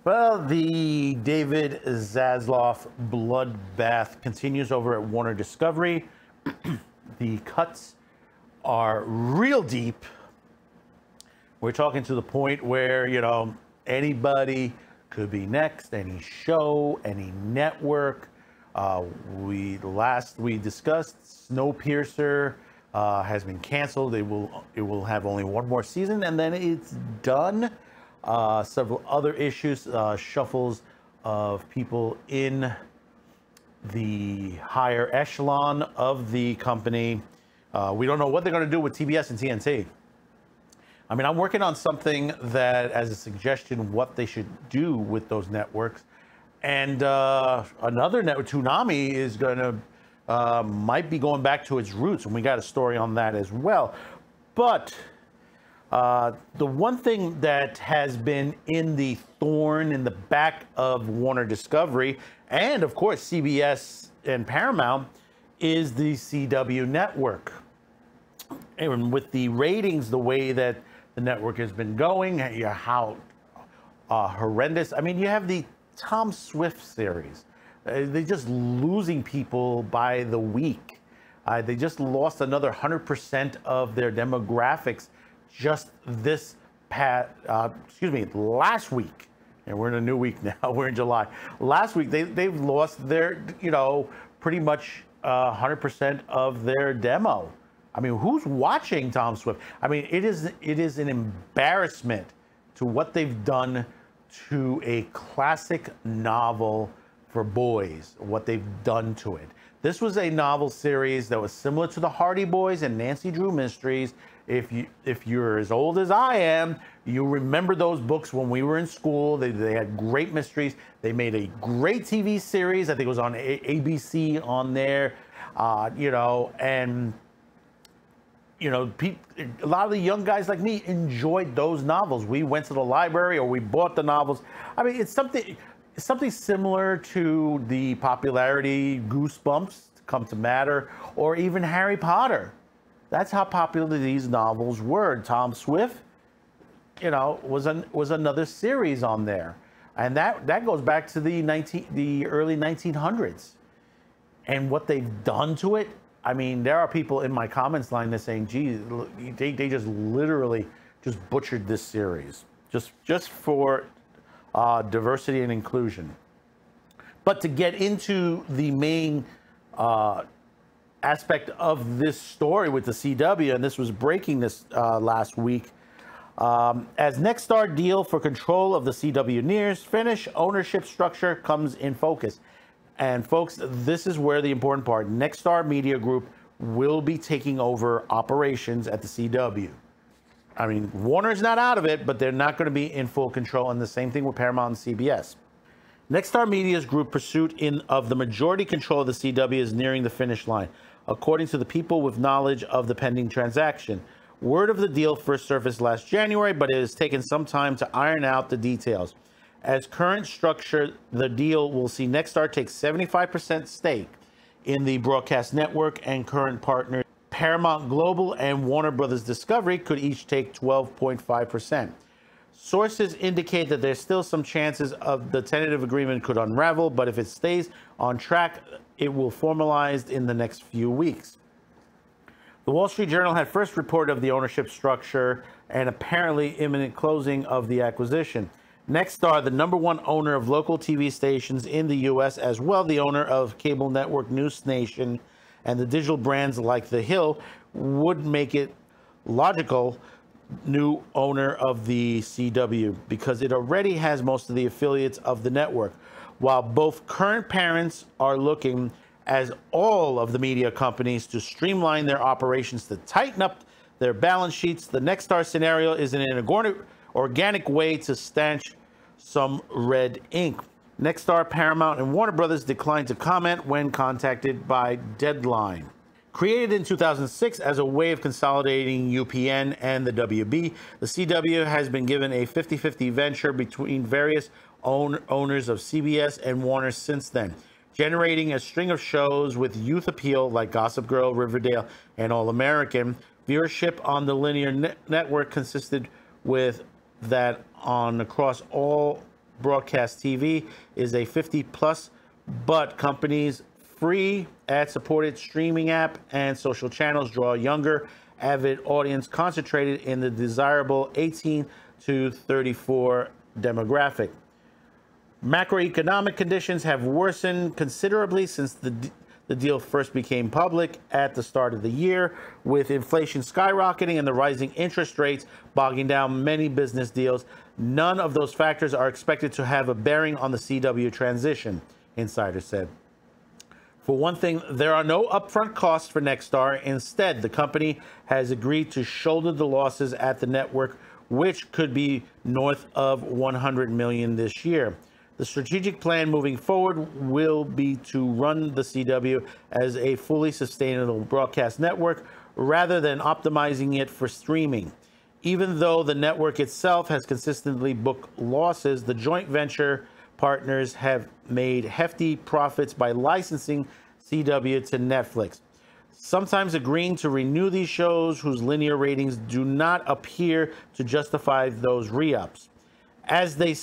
Well, the David Zaslav bloodbath continues over at Warner Discovery. The cuts are real deep. We're talking to the point where, anybody could be next, any show, any network. We discussed Snowpiercer has been canceled. It will have only one more season, and then it's done. Several other issues, shuffles of people in the higher echelon of the company. We don't know what they're going to do with TBS and TNT. I mean, I'm working on something that, as a suggestion, what they should do with those networks. And another network, Toonami, is going to might be going back to its roots, and we got a story on that as well. But the one thing that has been in the thorn in the back of Warner Discovery, and of course CBS and Paramount, is the CW network. And with the ratings, the way that the network has been going, how horrendous. I mean, you have the Tom Swift series. They're just losing people by the week. They just lost another 100% of their demographics just last week. And we're in a new week now. We're in July. Last week, they've lost their, pretty much 100% of their demo. I mean, who's watching Tom Swift? I mean, it is an embarrassment to what they've done to a classic novel for boys, what they've done to it. This was a novel series that was similar to the Hardy Boys and Nancy Drew Mysteries. If you're as old as I am, you remember those books when we were in school. They had great mysteries. They made a great TV series. I think it was on ABC on there, and a lot of the young guys like me enjoyed those novels. We went to the library or we bought the novels. I mean, it's something similar to the popularity Goosebumps, Come to Matter, or even Harry Potter. That's how popular these novels were. Tom Swift, was another series on there, and that goes back to the early 1900s, and what they've done to it. I mean, there are people in my comments line that's saying, "Geez, they just literally just butchered this series just for diversity and inclusion." But to get into the main aspect of this story with the CW, and this was breaking this last week, as Nexstar deal for control of the CW nears finish, ownership structure comes in focus. And folks, this is where the important part. Nexstar Media Group will be taking over operations at the CW. I mean, Warner's not out of it, but they're not going to be in full control. And the same thing with Paramount and CBS. Nexstar Media's group pursuit of the majority control of the CW is nearing the finish line, according to the people with knowledge of the pending transaction. Word of the deal first surfaced last January, but it has taken some time to iron out the details. As current structure, the deal will see Nexstar take 75% stake in the broadcast network, and current partners Paramount Global and Warner Brothers Discovery could each take 12.5%. Sources indicate that there's still some chances of the tentative agreement could unravel, but if it stays on track, it will formalize in the next few weeks. The Wall Street Journal had first reported of the ownership structure and apparently imminent closing of the acquisition. Nexstar, the #1 owner of local TV stations in the U.S., as well the owner of cable network News Nation and the digital brands like The Hill, would make it logical new owner of the CW because it already has most of the affiliates of the network. While both current parents are looking, as all of the media companies, to streamline their operations to tighten up their balance sheets, the Nexstar scenario is an organic way to stanch some red ink. Nexstar, Paramount, and Warner Brothers declined to comment when contacted by Deadline. Created in 2006 as a way of consolidating UPN and the WB, the CW has been given a 50-50 venture between various owners of CBS and Warner since then, generating a string of shows with youth appeal like Gossip Girl, Riverdale, and All American. Viewership on the linear network consisted with that on across all broadcast TV is a 50 plus, but companies' free ad-supported streaming app and social channels draw a younger, avid audience concentrated in the desirable 18 to 34 demographic. Macroeconomic conditions have worsened considerably since the deal first became public at the start of the year, with inflation skyrocketing and the rising interest rates bogging down many business deals. None of those factors are expected to have a bearing on the CW transition, insiders said. For one thing, there are no upfront costs for Nexstar. Instead, the company has agreed to shoulder the losses at the network, which could be north of $100 million this year. The strategic plan moving forward will be to run the CW as a fully sustainable broadcast network rather than optimizing it for streaming. Even though the network itself has consistently booked losses, the joint venture partners have made hefty profits by licensing CW to Netflix, sometimes agreeing to renew these shows whose linear ratings do not appear to justify those re-ups. As they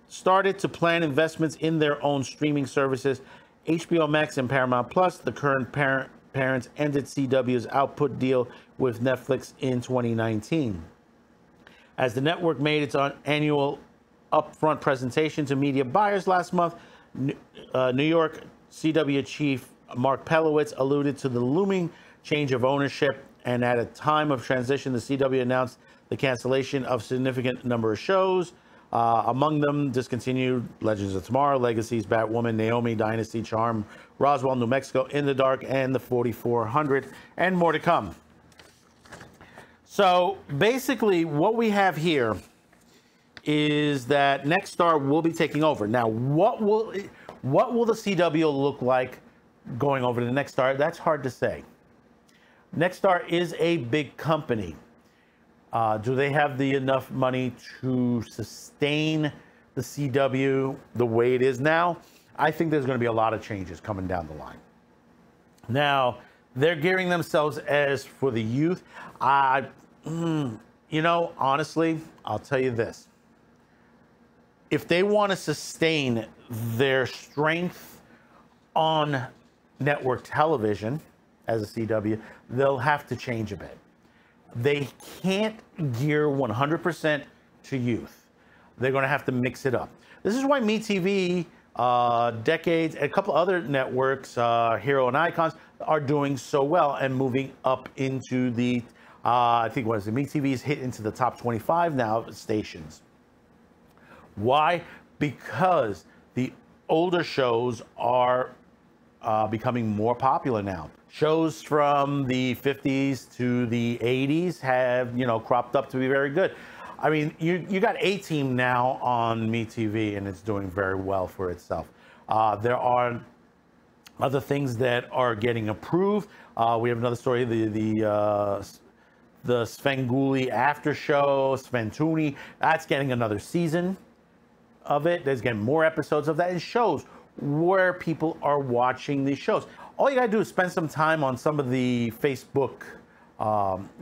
started to plan investments in their own streaming services, HBO Max and Paramount Plus, the current parents, ended CW's output deal with Netflix in 2019. As the network made its annual upfront presentation to media buyers last month, New York CW chief Mark Pelowitz alluded to the looming change of ownership, and at a time of transition, the CW announced the cancellation of a significant number of shows. Among them, discontinued Legends of Tomorrow, Legacies, Batwoman, Naomi, Dynasty, Charm, Roswell, New Mexico, In the Dark, and the 4400, and more to come. So basically, what we have here is that Nexstar will be taking over. Now, what will the CW look like going over to Nexstar? That's hard to say. Nexstar is a big company. Do they have enough money to sustain the CW the way it is now? I think there's going to be a lot of changes coming down the line. Now, they're gearing themselves as for the youth. Honestly, I'll tell you this. If they want to sustain their strength on network television as a CW, they'll have to change a bit. They can't gear 100% to youth. They're going to have to mix it up. This is why MeTV, Decades, and a couple other networks, Hero and Icons, are doing so well and moving up into the, I think what is it, MeTV's hit into the top 25 now stations. Why? Because the older shows are becoming more popular now. Shows from the 50s to the 80s have, cropped up to be very good. I mean, you got A-Team now on MeTV, and it's doing very well for itself. There are other things that are getting approved. We have another story, the Svengoolie after show, Sventuni. That's getting another season of it. There's getting more episodes of that. It shows where people are watching these shows. All you gotta do is spend some time on some of the Facebook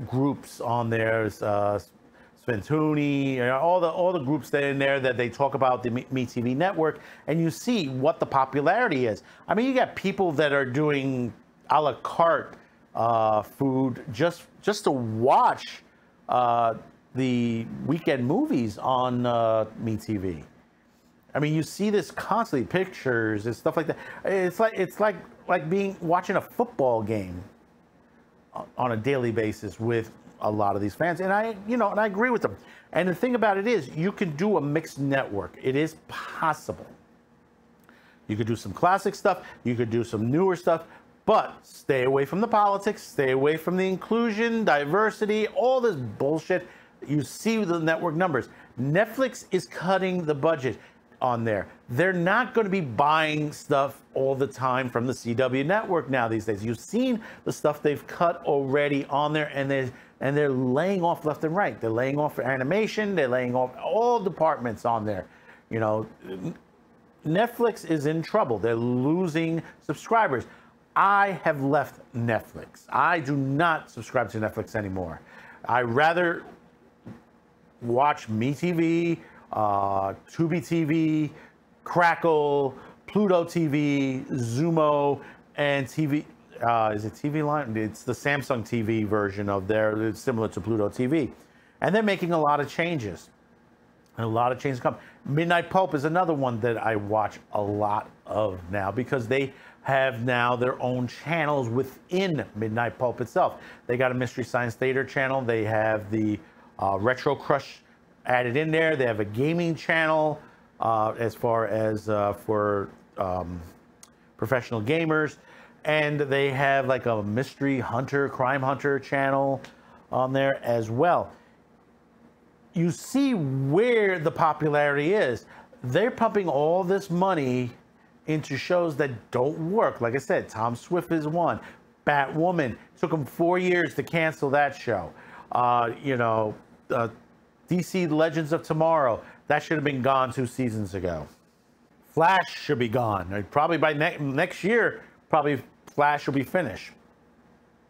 groups on there, Sventuni, all the groups that are in there that they talk about the MeTV network, and you see what the popularity is. I mean, you got people that are doing a la carte food just to watch the weekend movies on MeTV. I mean, you see this constantly, pictures and stuff like that. It's like watching a football game on a daily basis with a lot of these fans. And I agree with them. And the thing about it is, you can do a mixed network. It is possible. You could do some classic stuff. You could do some newer stuff. But stay away from the politics. Stay away from the inclusion, diversity, all this bullshit. You see the network numbers. Netflix is cutting the budget on there. They're not going to be buying stuff all the time from the CW network now these days. You've seen the stuff they've cut already on there, and they're laying off left and right. They're laying off for animation. They're laying off all departments on there. Netflix is in trouble. They're losing subscribers. I have left Netflix. I do not subscribe to Netflix anymore. I rather watch MeTV Tubi TV, Crackle, Pluto TV, Zumo, and TV. Is it TV Line? It's the Samsung TV version of there. It's similar to Pluto TV. And they're making a lot of changes. And a lot of changes come. Midnight Pulp is another one that I watch a lot of now because they have now their own channels within Midnight Pulp itself. They got a Mystery Science Theater channel. They have the Retro Crush added in there. They have a gaming channel as far as for professional gamers. And they have like a Mystery Hunter, Crime Hunter channel on there as well. You see where the popularity is. They're pumping all this money into shows that don't work. Like I said, Tom Swift is one. Batwoman. Took them 4 years to cancel that show. DC Legends of Tomorrow. That should have been gone 2 seasons ago. Flash should be gone. Probably by next year, probably Flash will be finished.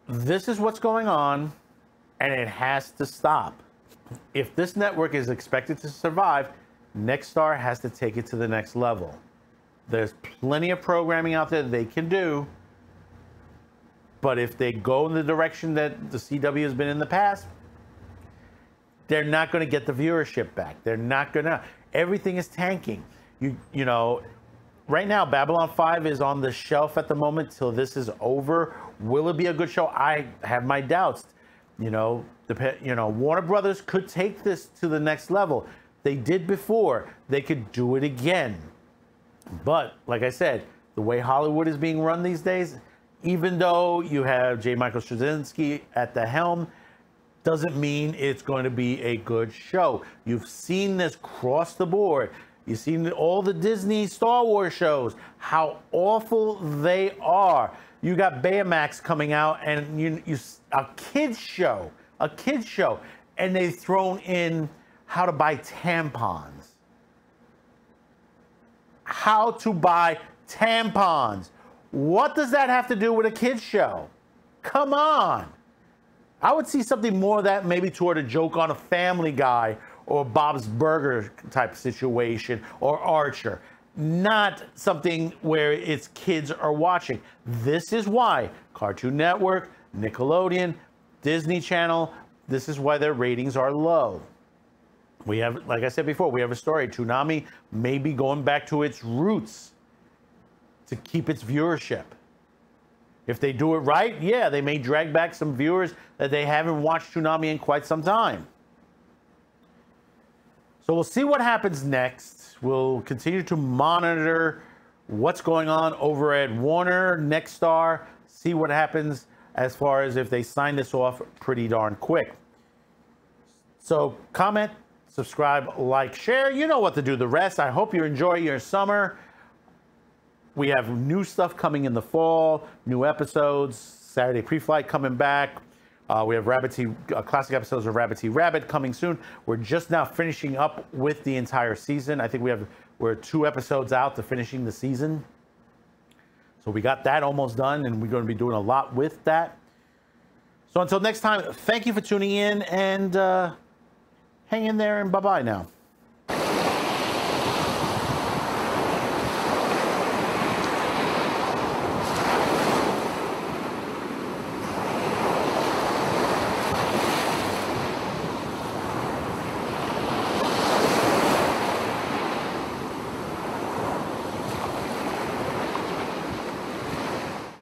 This is what's going on, and it has to stop. If this network is expected to survive, Nexstar has to take it to the next level. There's plenty of programming out there they can do, but if they go in the direction that the CW has been in the past, they're not going to get the viewership back. They're not going to. Everything is tanking. You know, right now, Babylon 5 is on the shelf at the moment till this is over. Will it be a good show? I have my doubts. Warner Brothers could take this to the next level. They did before. They could do it again. But, like I said, the way Hollywood is being run these days, even though you have J. Michael Straczynski at the helm, doesn't mean it's going to be a good show. You've seen this across the board. You've seen all the Disney Star Wars shows, how awful they are. You got Baymax coming out, and a kids show, and they've thrown in how to buy tampons. How to buy tampons. What does that have to do with a kids show? Come on. I would see something more of that maybe toward a joke on a Family Guy or Bob's Burger type situation or Archer. Not something where it's kids are watching. This is why Cartoon Network, Nickelodeon, Disney Channel, this is why their ratings are low. We have, like I said before, we have a story. Toonami may be going back to its roots to keep its viewership. If they do it right, yeah, they may drag back some viewers that they haven't watched Toonami in quite some time. So we'll see what happens next. We'll continue to monitor what's going on over at Warner, Nexstar, see what happens as far as if they sign this off pretty darn quick. So comment, subscribe, like, share. You know what to do the rest. I hope you enjoy your summer. We have new stuff coming in the fall, new episodes, Saturday Pre-Flight coming back. We have classic episodes of Rabbit T. Rabbit coming soon. We're just now finishing up with the entire season. I think we're 2 episodes out to finishing the season. So we got that almost done, and we're going to be doing a lot with that. So until next time, thank you for tuning in, and hang in there, and bye-bye now.